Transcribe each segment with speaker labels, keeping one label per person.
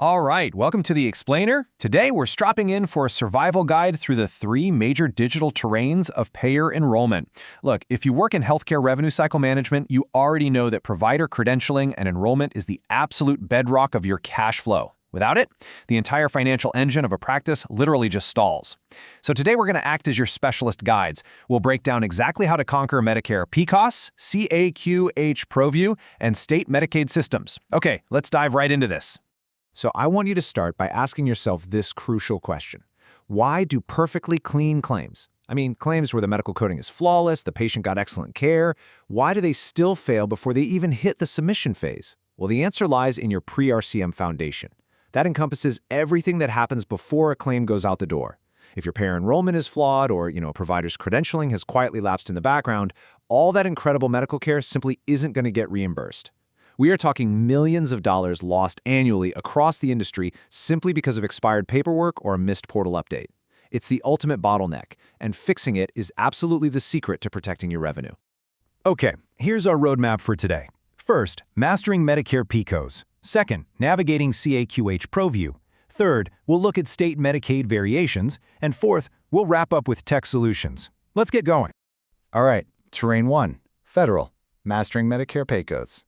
Speaker 1: All right, welcome to The Explainer. Today we're strapping in for a survival guide through the three major digital terrains of payer enrollment. Look, if you work in healthcare revenue cycle management, you already know that provider credentialing and enrollment is the absolute bedrock of your cash flow. Without it, the entire financial engine of a practice literally just stalls. So today we're going to act as your specialist guides. We'll break down exactly how to conquer Medicare PECOS, CAQH ProView, and state Medicaid systems. Okay, let's dive right into this.
Speaker 2: So I want you to start by asking yourself this crucial question. Why do perfectly clean claims, claims where the medical coding is flawless, the patient got excellent care, why do they still fail before they even hit the submission phase? Well, the answer lies in your pre-RCM foundation. That encompasses everything that happens before a claim goes out the door. If your payer enrollment is flawed or, a provider's credentialing has quietly lapsed in the background, all that incredible medical care simply isn't going to get reimbursed. We are talking millions of dollars lost annually across the industry simply because of expired paperwork or a missed portal update. It's the ultimate bottleneck, and fixing it is absolutely the secret to protecting your revenue.
Speaker 3: Okay, here's our roadmap for today. First, mastering Medicare PECOS. Second, navigating CAQH ProView. Third, we'll look at state Medicaid variations. And fourth, we'll wrap up with tech solutions. Let's get going.
Speaker 2: All right, Terrain 1, Federal, Mastering Medicare PECOS.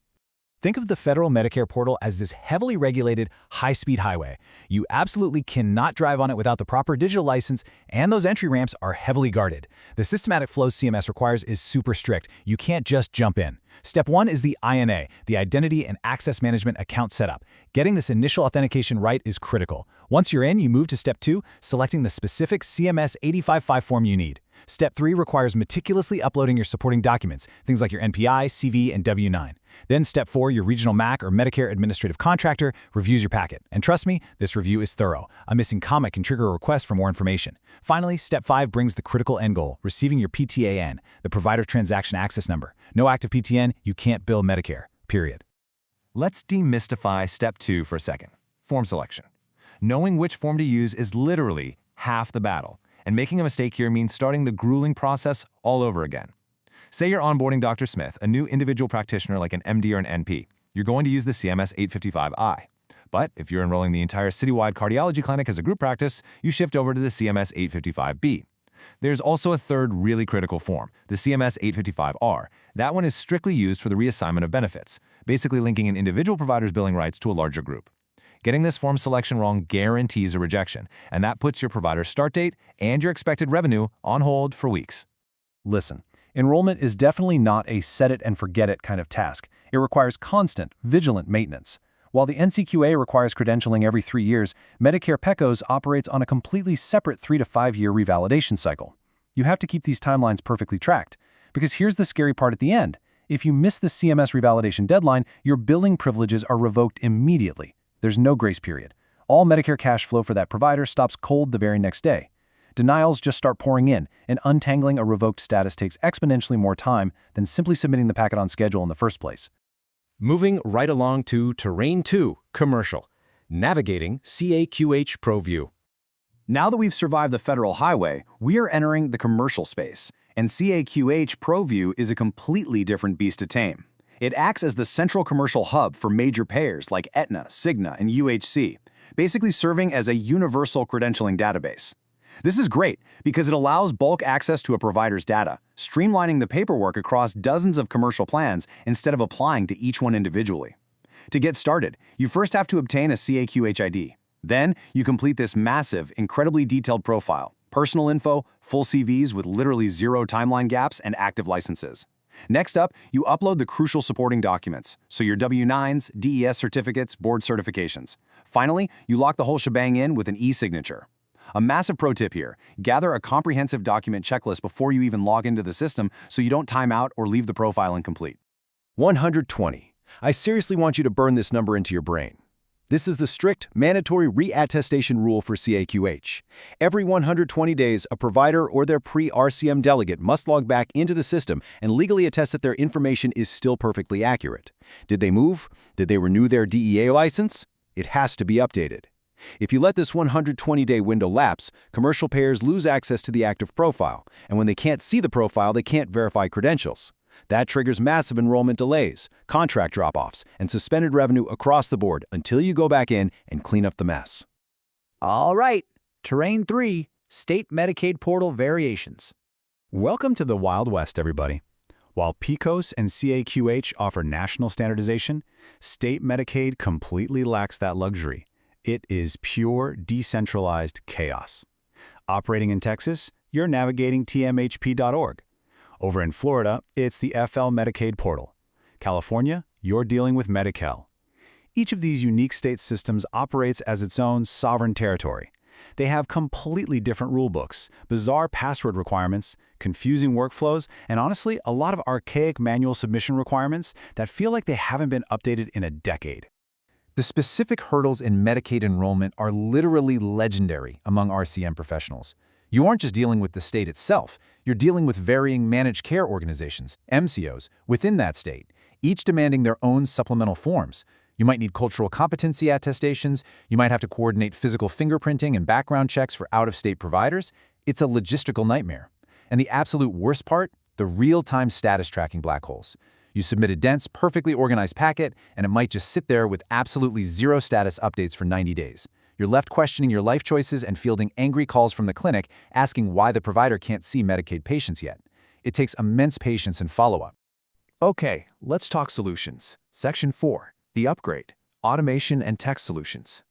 Speaker 3: Think of the federal Medicare portal as this heavily regulated, high-speed highway. You absolutely cannot drive on it without the proper digital license, and those entry ramps are heavily guarded. The systematic flows CMS requires is super strict. You can't just jump in. Step 1 is the INA, the Identity and Access Management Account Setup. Getting this initial authentication right is critical. Once you're in, you move to Step 2, selecting the specific CMS 855 form you need. Step 3 requires meticulously uploading your supporting documents, things like your NPI, CV, and W-9. Then Step 4, your regional MAC or Medicare Administrative Contractor reviews your packet. And trust me, this review is thorough. A missing comma can trigger a request for more information. Finally, Step 5 brings the critical end goal, receiving your PTAN, the Provider Transaction Access Number. No active PTN, you can't bill Medicare, period.
Speaker 4: Let's demystify Step 2 for a second. Form selection. Knowing which form to use is literally half the battle. And making a mistake here means starting the grueling process all over again. Say you're onboarding Dr. Smith, a new individual practitioner like an MD or an NP. You're going to use the CMS 855I. But if you're enrolling the entire citywide cardiology clinic as a group practice, you shift over to the CMS 855B. There's also a third really critical form, the CMS 855R. That one is strictly used for the reassignment of benefits, basically linking an individual provider's billing rights to a larger group. Getting this form selection wrong guarantees a rejection, and that puts your provider's start date and your expected revenue on hold for weeks.
Speaker 1: Listen, enrollment is definitely not a set-it-and-forget-it kind of task. It requires constant, vigilant maintenance. While the NCQA requires credentialing every 3 years, Medicare PECOS operates on a completely separate 3 to 5 year revalidation cycle. You have to keep these timelines perfectly tracked, because here's the scary part at the end. If you miss the CMS revalidation deadline, your billing privileges are revoked immediately. There's no grace period. All Medicare cash flow for that provider stops cold the very next day. Denials just start pouring in, and untangling a revoked status takes exponentially more time than simply submitting the packet on schedule in the first place.
Speaker 2: Moving right along to Terrain 2, Commercial, Navigating CAQH ProView.
Speaker 5: Now that we've survived the federal highway, we are entering the commercial space, and CAQH ProView is a completely different beast to tame. It acts as the central commercial hub for major payers like Aetna, Cigna, and UHC, basically serving as a universal credentialing database. This is great because it allows bulk access to a provider's data, streamlining the paperwork across dozens of commercial plans instead of applying to each one individually. To get started, you first have to obtain a CAQH ID. Then, you complete this massive, incredibly detailed profile, personal info, full CVs with literally zero timeline gaps, and active licenses. Next up, you upload the crucial supporting documents, so your W-9s, DES certificates, board certifications. Finally, you lock the whole shebang in with an e-signature. A massive pro tip here, gather a comprehensive document checklist before you even log into the system so you don't time out or leave the profile incomplete.
Speaker 3: 120. I seriously want you to burn this number into your brain. This is the strict, mandatory reattestation rule for CAQH. Every 120 days, a provider or their pre-RCM delegate must log back into the system and legally attest that their information is still perfectly accurate. Did they move? Did they renew their DEA license? It has to be updated. If you let this 120-day window lapse, commercial payers lose access to the active profile, and when they can't see the profile, they can't verify credentials.
Speaker 5: That triggers massive enrollment delays, contract drop-offs, and suspended revenue across the board until you go back in and clean up the mess.
Speaker 3: All right, Terrain 3, State Medicaid Portal Variations. Welcome to the Wild West, everybody. While PECOS and CAQH offer national standardization, state Medicaid completely lacks that luxury. It is pure, decentralized chaos. Operating in Texas, you're navigating tmhp.org. Over in Florida, it's the FL Medicaid portal. California, you're dealing with Medi-Cal. Each of these unique state systems operates as its own sovereign territory. They have completely different rulebooks, bizarre password requirements, confusing workflows, and honestly, a lot of archaic manual submission requirements that feel like they haven't been updated in a decade.
Speaker 1: The specific hurdles in Medicaid enrollment are literally legendary among RCM professionals. You aren't just dealing with the state itself, you're dealing with varying managed care organizations, MCOs, within that state, each demanding their own supplemental forms. You might need cultural competency attestations, you might have to coordinate physical fingerprinting and background checks for out-of-state providers. It's a logistical nightmare. And the absolute worst part, the real-time status tracking black holes. You submit a dense, perfectly organized packet, and it might just sit there with absolutely zero status updates for 90 days. You're left questioning your life choices and fielding angry calls from the clinic asking why the provider can't see Medicaid patients yet. It takes immense patience and follow-up.
Speaker 2: Okay, let's talk solutions. Section 4, the upgrade, automation and tech solutions.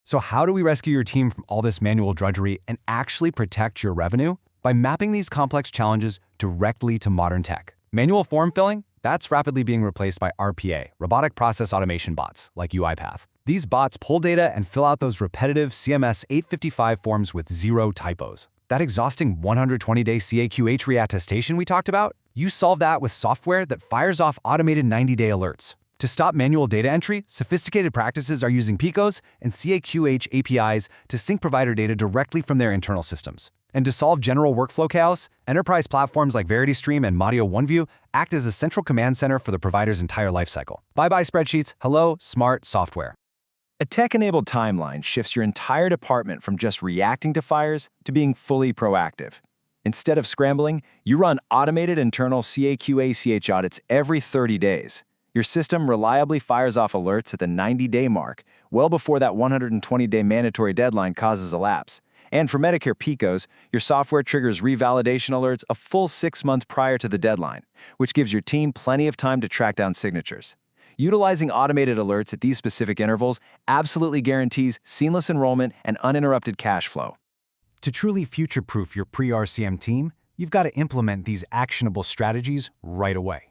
Speaker 4: So how do we rescue your team from all this manual drudgery and actually protect your revenue? By mapping these complex challenges directly to modern tech. Manual form filling? That's rapidly being replaced by RPA, robotic process automation bots, like UiPath. These bots pull data and fill out those repetitive CMS 855 forms with zero typos. That exhausting 120-day CAQH reattestation we talked about? You solve that with software that fires off automated 90-day alerts. To stop manual data entry, sophisticated practices are using PECOS and CAQH APIs to sync provider data directly from their internal systems. And to solve general workflow chaos, enterprise platforms like VerityStream and Madio OneView act as a central command center for the provider's entire lifecycle. Bye-bye spreadsheets, hello, smart software.
Speaker 5: A tech-enabled timeline shifts your entire department from just reacting to fires to being fully proactive. Instead of scrambling, you run automated internal CAQH audits every 30 days. Your system reliably fires off alerts at the 90-day mark, well before that 120-day mandatory deadline causes a lapse. And for Medicare PECOS, your software triggers revalidation alerts a full 6 months prior to the deadline, which gives your team plenty of time to track down signatures. Utilizing automated alerts at these specific intervals absolutely guarantees seamless enrollment and uninterrupted cash flow.
Speaker 3: To truly future-proof your pre-RCM team, you've got to implement these actionable strategies right away.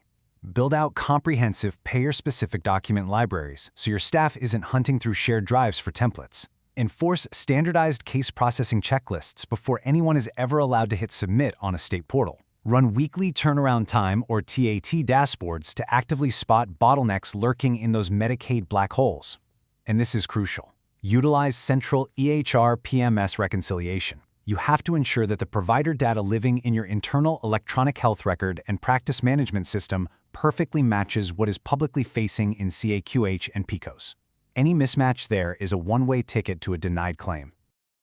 Speaker 3: Build out comprehensive, payer-specific document libraries so your staff isn't hunting through shared drives for templates. Enforce standardized case processing checklists before anyone is ever allowed to hit submit on a state portal. Run weekly turnaround time or TAT dashboards to actively spot bottlenecks lurking in those Medicaid black holes. And this is crucial. Utilize central EHR PMS reconciliation. You have to ensure that the provider data living in your internal electronic health record and practice management system perfectly matches what is publicly facing in CAQH and PECOS. Any mismatch there is a one-way ticket to a denied claim.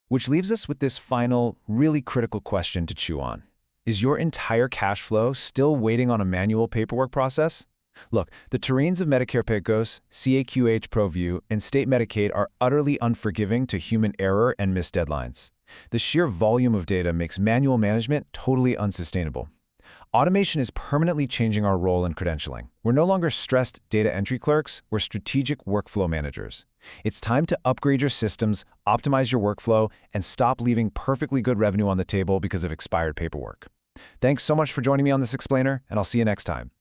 Speaker 1: Which leaves us with this final, really critical question to chew on. Is your entire cash flow still waiting on a manual paperwork process? Look, the terrains of Medicare PECOS, CAQH ProView, and state Medicaid are utterly unforgiving to human error and missed deadlines. The sheer volume of data makes manual management totally unsustainable. Automation is permanently changing our role in credentialing. We're no longer stressed data entry clerks, we're strategic workflow managers. It's time to upgrade your systems, optimize your workflow, and stop leaving perfectly good revenue on the table because of expired paperwork. Thanks so much for joining me on this explainer, and I'll see you next time.